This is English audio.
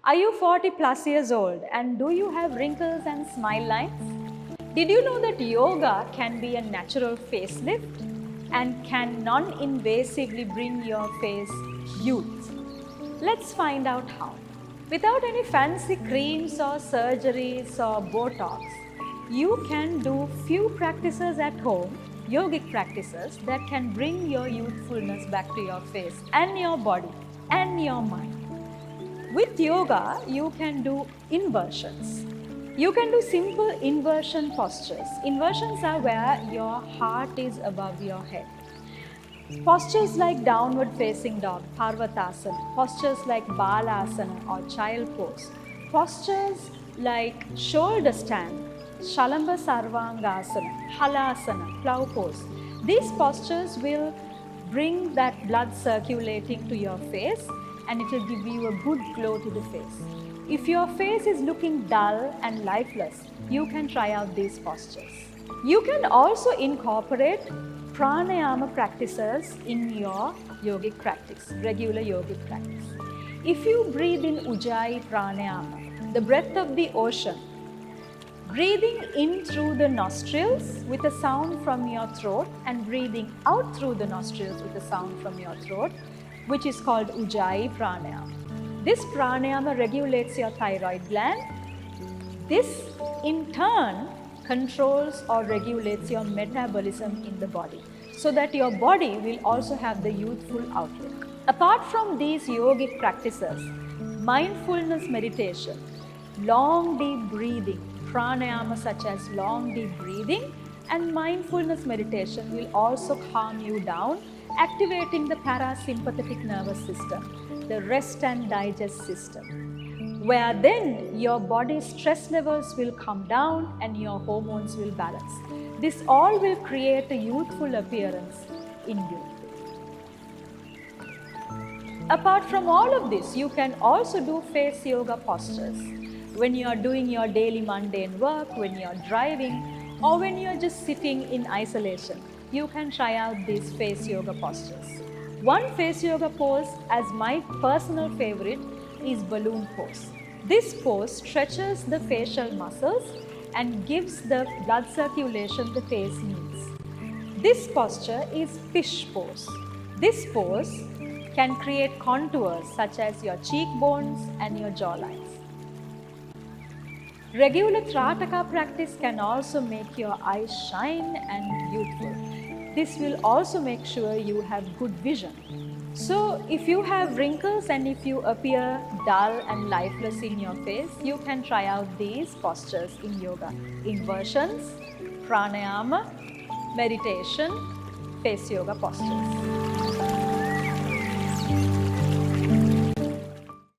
Are you 40 plus years old and do you have wrinkles and smile lines? Did you know that yoga can be a natural facelift and can non-invasively bring your face youth? Let's find out how. Without any fancy creams or surgeries or Botox, you can do few practices at home, yogic practices that can bring your youthfulness back to your face and your body and your mind. With yoga, you can do inversions. You can do simple inversion postures. Inversions are where your heart is above your head. Postures like downward facing dog, Parvatasana, postures like Balasana or child pose, postures like shoulder stand, Shalamba Sarvangasana, Halasana, plow pose. These postures will bring that blood circulating to your face and it will give you a good glow to the face. If your face is looking dull and lifeless, you can try out these postures. You can also incorporate pranayama practices in your yogic practice, regular yogic practice. If you breathe in Ujjayi pranayama, the breath of the ocean, breathing in through the nostrils with a sound from your throat and breathing out through the nostrils with a sound from your throat, which is called Ujjayi pranayama. This pranayama regulates your thyroid gland. This in turn controls or regulates your metabolism in the body so that your body will also have the youthful outlook. Apart from these yogic practices, mindfulness meditation, long deep breathing, pranayama such as long deep breathing and mindfulness meditation will also calm you down, activating the parasympathetic nervous system, the rest and digest system, where then your body's stress levels will come down and your hormones will balance. This all will create a youthful appearance in you. Apart from all of this, you can also do face yoga postures. When you are doing your daily mundane work, when you are driving, or when you are just sitting in isolation, you can try out these face yoga postures. One face yoga pose, as my personal favorite, is balloon pose. This pose stretches the facial muscles and gives the blood circulation the face needs. This posture is fish pose. This pose can create contours such as your cheekbones and your jawlines. Regular Trataka practice can also make your eyes shine and youthful. This will also make sure you have good vision. So if you have wrinkles and if you appear dull and lifeless in your face, you can try out these postures in yoga. Inversions, pranayama, meditation, face yoga postures.